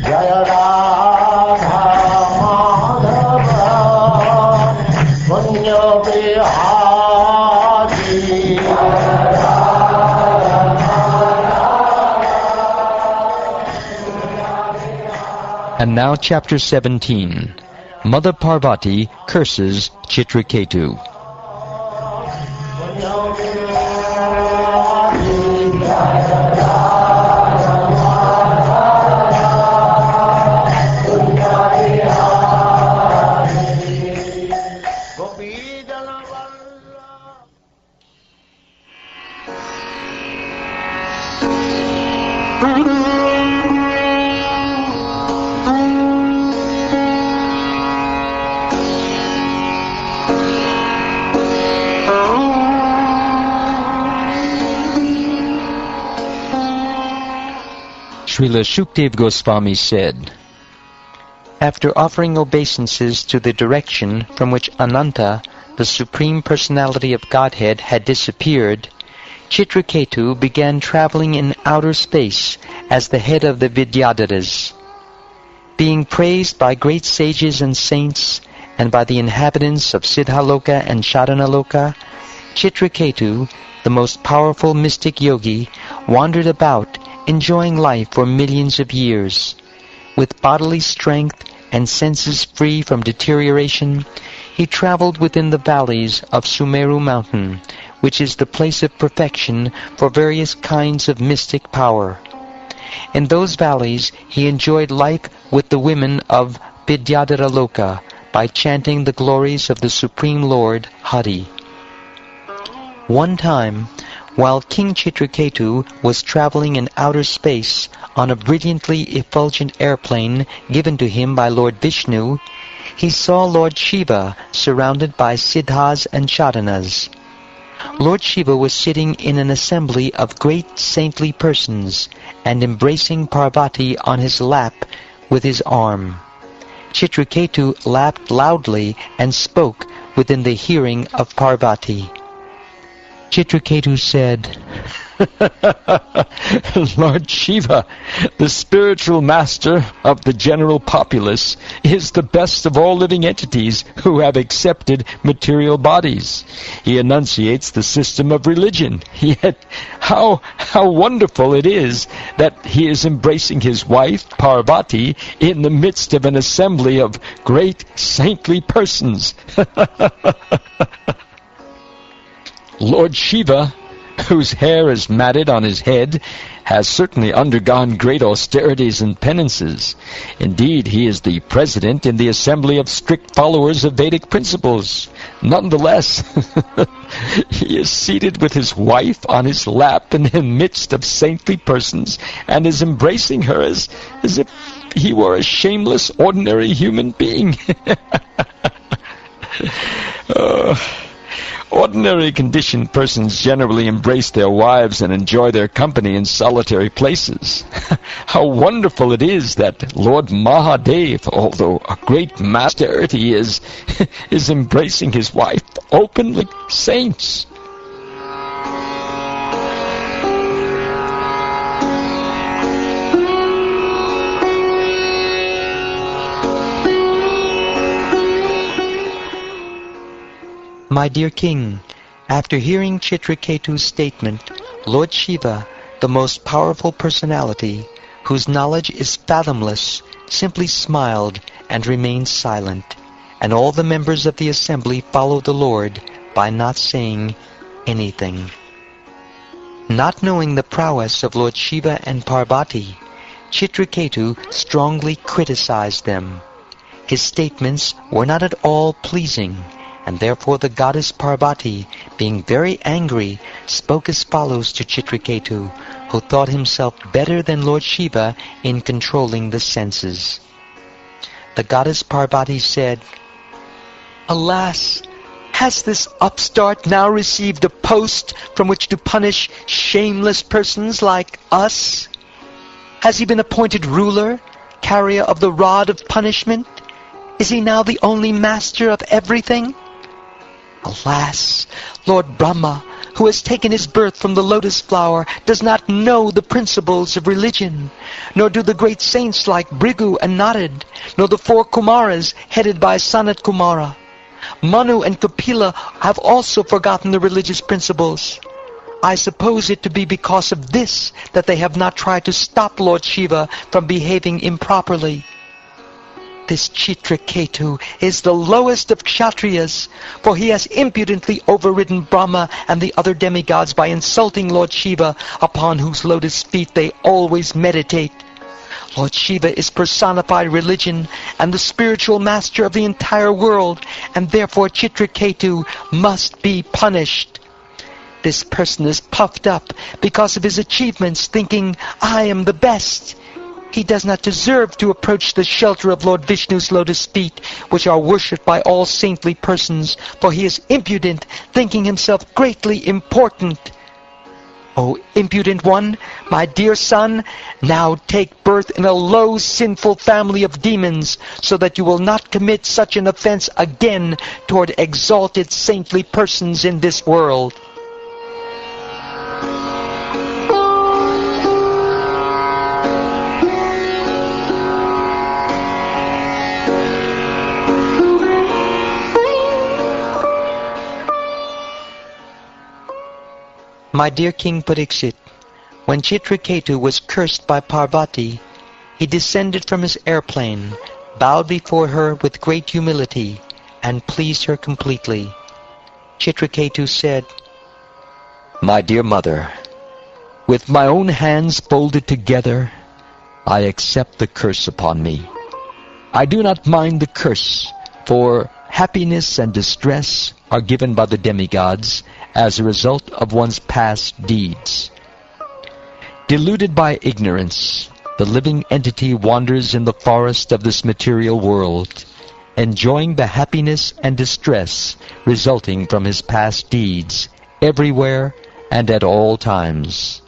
Jaya Radha Madhava Punya Bihari. And now chapter 17. Mother Parvati curses Citraketu. Srila Shukdev Goswami said, after offering obeisances to the direction from which Ananta, the Supreme Personality of Godhead, had disappeared, Citraketu began traveling in outer space as the head of the Vidyadharas. Being praised by great sages and saints, and by the inhabitants of Siddhaloka and Sadhanaloka, Citraketu, the most powerful mystic yogi, wandered about, enjoying life for millions of years. With bodily strength and senses free from deterioration, he traveled within the valleys of Sumeru mountain, which is the place of perfection for various kinds of mystic power. In those valleys he enjoyed life with the women of Vidyadhara Loka by chanting the glories of the Supreme Lord Hari. One time, while King Citraketu was traveling in outer space on a brilliantly effulgent airplane given to him by Lord Vishnu, he saw Lord Shiva surrounded by Siddhas and Chadanas. Lord Shiva was sitting in an assembly of great saintly persons and embracing Parvati on his lap with his arm. Citraketu laughed loudly and spoke within the hearing of Parvati. Citraketu said, Lord Shiva, the spiritual master of the general populace, is the best of all living entities who have accepted material bodies. He enunciates the system of religion. Yet how wonderful it is that he is embracing his wife, Parvati, in the midst of an assembly of great saintly persons. Lord Shiva, whose hair is matted on his head, has certainly undergone great austerities and penances. Indeed, he is the president in the assembly of strict followers of Vedic principles. Nonetheless, he is seated with his wife on his lap in the midst of saintly persons and is embracing her as if he were a shameless, ordinary human being. Ordinary conditioned persons generally embrace their wives and enjoy their company in solitary places. How wonderful it is that Lord Mahadev, although a great master he is embracing his wife openly, saints. My dear King, after hearing Citraketu's statement, Lord Shiva, the most powerful personality, whose knowledge is fathomless, simply smiled and remained silent, and all the members of the assembly followed the Lord by not saying anything. Not knowing the prowess of Lord Shiva and Parvati, Citraketu strongly criticized them. His statements were not at all pleasing, and therefore the goddess Parvati, being very angry, spoke as follows to Citraketu, who thought himself better than Lord Shiva in controlling the senses. The goddess Parvati said, Alas! Has this upstart now received a post from which to punish shameless persons like us? Has he been appointed ruler, carrier of the rod of punishment? Is he now the only master of everything? Alas, Lord Brahma, who has taken his birth from the lotus flower, does not know the principles of religion, nor do the great saints like Bhrigu and Narad, nor the 4 Kumaras headed by Sanat Kumara. Manu and Kapila have also forgotten the religious principles. I suppose it to be because of this that they have not tried to stop Lord Shiva from behaving improperly. This Citraketu is the lowest of Kshatriyas, for he has impudently overridden Brahma and the other demigods by insulting Lord Shiva, upon whose lotus feet they always meditate. Lord Shiva is personified religion and the spiritual master of the entire world, and therefore Citraketu must be punished. This person is puffed up because of his achievements, thinking, I am the best. He does not deserve to approach the shelter of Lord Vishnu's lotus feet, which are worshipped by all saintly persons, for he is impudent, thinking himself greatly important. O impudent one, my dear son, now take birth in a low, sinful family of demons, so that you will not commit such an offense again toward exalted saintly persons in this world. My dear King Pariksit, when Citraketu was cursed by Parvati, he descended from his airplane, bowed before her with great humility, and pleased her completely. Citraketu said, My dear mother, with my own hands folded together, I accept the curse upon me. I do not mind the curse, for happiness and distress are given by the demigods as a result of one's past deeds. Deluded by ignorance, the living entity wanders in the forest of this material world, enjoying the happiness and distress resulting from his past deeds everywhere and at all times.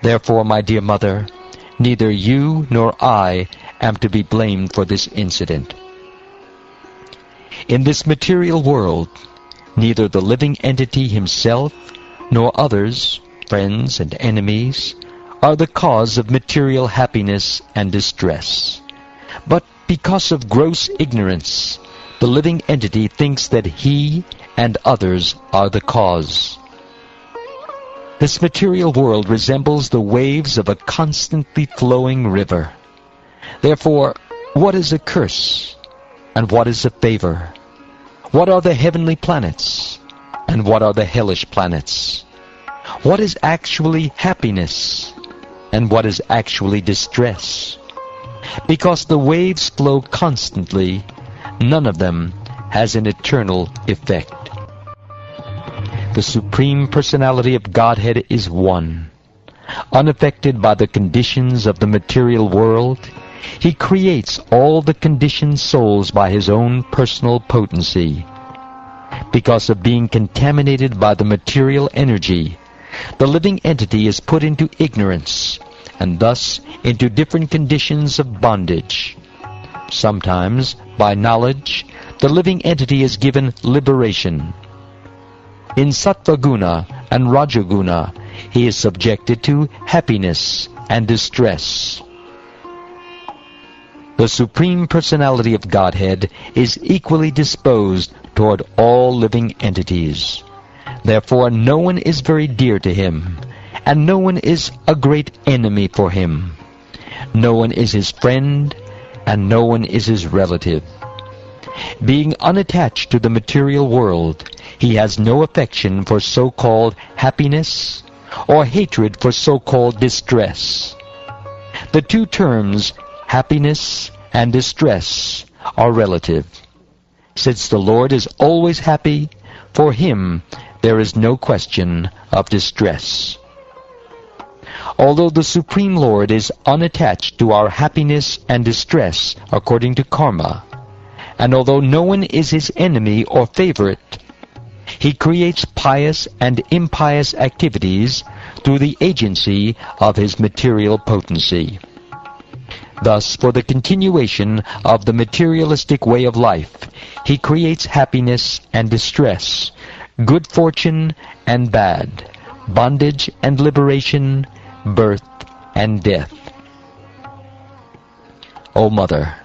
Therefore, my dear mother, neither you nor I am to be blamed for this incident. In this material world, neither the living entity himself nor others, friends and enemies, are the cause of material happiness and distress. But because of gross ignorance, the living entity thinks that he and others are the cause. This material world resembles the waves of a constantly flowing river. Therefore, what is a curse, and what is a favor? What are the heavenly planets, and what are the hellish planets? What is actually happiness, and what is actually distress? Because the waves flow constantly, none of them has an eternal effect. The Supreme Personality of Godhead is one. Unaffected by the conditions of the material world, he creates all the conditioned souls by his own personal potency. Because of being contaminated by the material energy, the living entity is put into ignorance, and thus into different conditions of bondage. Sometimes, by knowledge, the living entity is given liberation. In Sattvaguna and Rajaguna, he is subjected to happiness and distress. The Supreme Personality of Godhead is equally disposed toward all living entities. Therefore, no one is very dear to him, and no one is a great enemy for him. No one is his friend, and no one is his relative. Being unattached to the material world, he has no affection for so-called happiness or hatred for so-called distress. The two terms, happiness and distress, are relative. Since the Lord is always happy, for him there is no question of distress. Although the Supreme Lord is unattached to our happiness and distress according to karma, and although no one is his enemy or favorite, he creates pious and impious activities through the agency of his material potency. Thus, for the continuation of the materialistic way of life, he creates happiness and distress, good fortune and bad, bondage and liberation, birth and death. O Mother,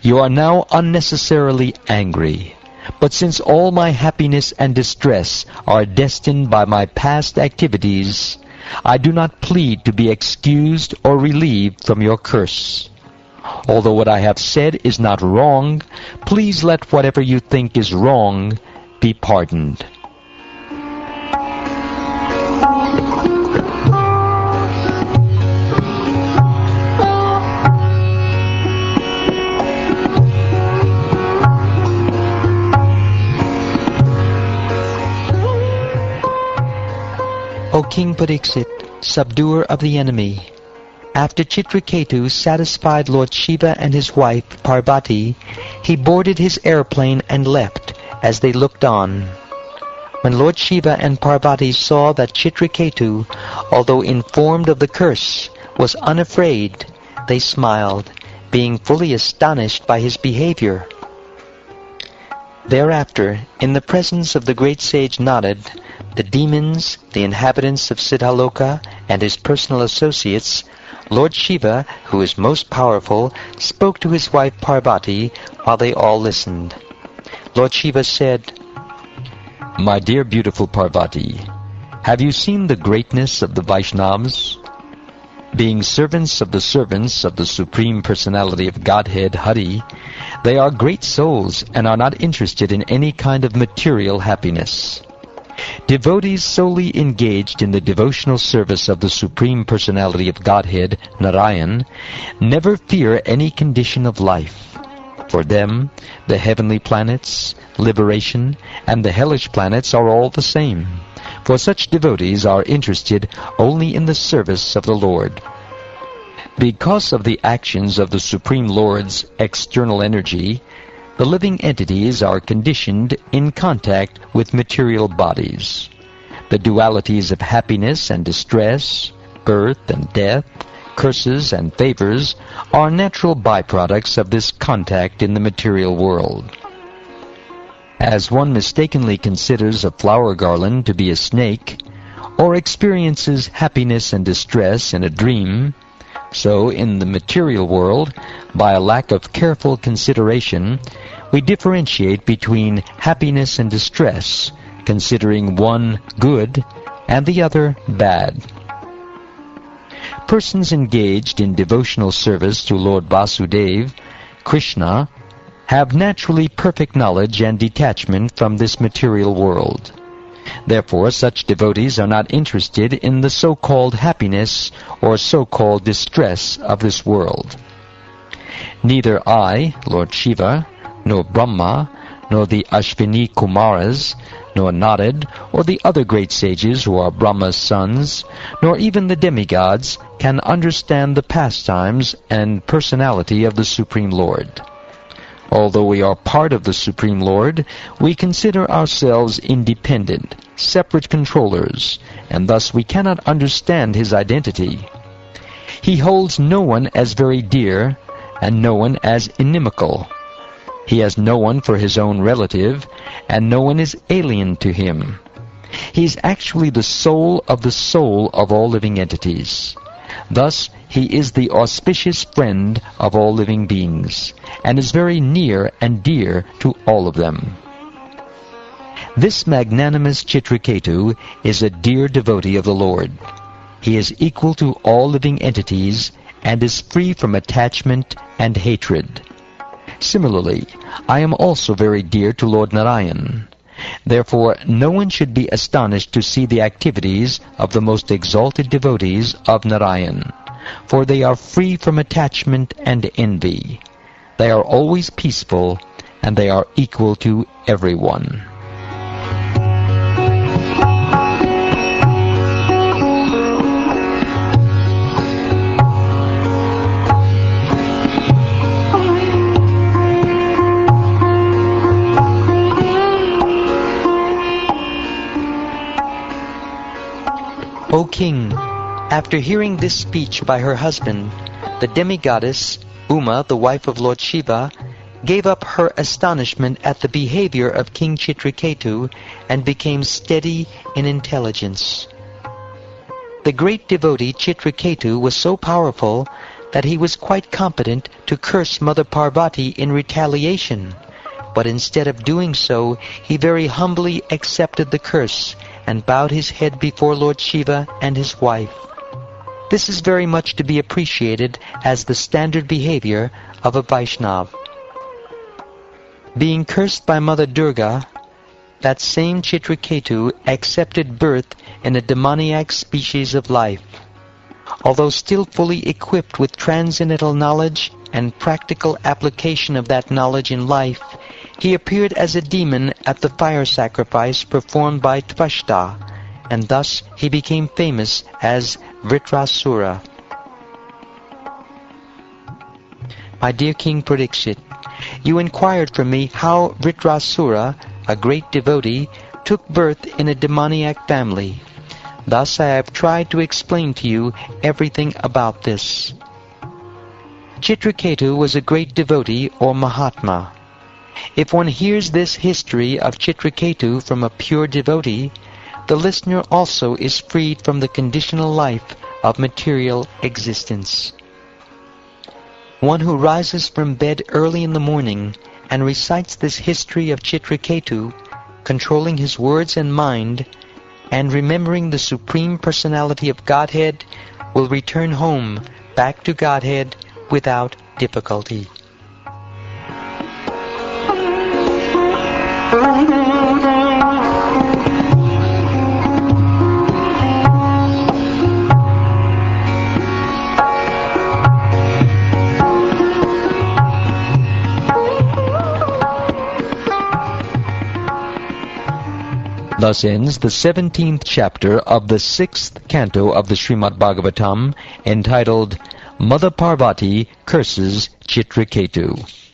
you are now unnecessarily angry, but since all my happiness and distress are destined by my past activities, I do not plead to be excused or relieved from your curse. Although what I have said is not wrong, please let whatever you think is wrong be pardoned. O King Pariksit, subduer of the enemy, after Citraketu satisfied Lord Shiva and his wife Parvati, he boarded his airplane and left as they looked on. When Lord Shiva and Parvati saw that Citraketu, although informed of the curse, was unafraid, they smiled, being fully astonished by his behavior. Thereafter, in the presence of the great sage Narad, the demons, the inhabitants of Siddhaloka, and his personal associates, Lord Shiva, who is most powerful, spoke to his wife Parvati while they all listened. Lord Shiva said, "My dear beautiful Parvati, have you seen the greatness of the Vaishnavas? Being servants of the Supreme Personality of Godhead, Hari, they are great souls and are not interested in any kind of material happiness. Devotees solely engaged in the devotional service of the Supreme Personality of Godhead, Narayan, never fear any condition of life. For them, the heavenly planets, liberation, and the hellish planets are all the same. For such devotees are interested only in the service of the Lord. Because of the actions of the Supreme Lord's external energy, the living entities are conditioned in contact with material bodies. The dualities of happiness and distress, birth and death, curses and favors are natural byproducts of this contact in the material world. As one mistakenly considers a flower garland to be a snake, or experiences happiness and distress in a dream, so in the material world, by a lack of careful consideration, we differentiate between happiness and distress, considering one good and the other bad. Persons engaged in devotional service to Lord Vasudeva, Krishna, have naturally perfect knowledge and detachment from this material world. Therefore, such devotees are not interested in the so-called happiness or so-called distress of this world. Neither I, Lord Shiva, nor Brahma, nor the Ashvini Kumaras, nor Narad, or the other great sages who are Brahma's sons, nor even the demigods can understand the pastimes and personality of the Supreme Lord. Although we are part of the Supreme Lord, we consider ourselves independent, separate controllers, and thus we cannot understand his identity. He holds no one as very dear, and no one as inimical. He has no one for his own relative, and no one is alien to him. He is actually the soul of all living entities. Thus, he is the auspicious friend of all living beings, and is very near and dear to all of them. This magnanimous Citraketu is a dear devotee of the Lord. He is equal to all living entities, and is free from attachment and hatred. Similarly, I am also very dear to Lord Narayan. Therefore, no one should be astonished to see the activities of the most exalted devotees of Narayan, for they are free from attachment and envy. They are always peaceful, and they are equal to everyone. O King, after hearing this speech by her husband, the demigoddess, Uma, the wife of Lord Shiva, gave up her astonishment at the behavior of King Citraketu and became steady in intelligence. The great devotee Citraketu was so powerful that he was quite competent to curse Mother Parvati in retaliation, but instead of doing so, he very humbly accepted the curse and bowed his head before Lord Shiva and his wife. This is very much to be appreciated as the standard behavior of a Vaishnava. Being cursed by Mother Durga, that same Citraketu accepted birth in a demoniac species of life. Although still fully equipped with transcendental knowledge and practical application of that knowledge in life, he appeared as a demon at the fire sacrifice performed by Tvashta, and thus he became famous as Vritrasura. My dear King Parikshit, you inquired from me how Vritrasura, a great devotee, took birth in a demoniac family. Thus I have tried to explain to you everything about this. Citraketu was a great devotee or Mahatma. If one hears this history of Citraketu from a pure devotee, the listener also is freed from the conditional life of material existence. One who rises from bed early in the morning and recites this history of Citraketu, controlling his words and mind, and remembering the Supreme Personality of Godhead, will return home, back to Godhead, without difficulty. Thus ends the 17th chapter of the 6th canto of the Srimad Bhagavatam, entitled Mother Parvati Curses Citraketu.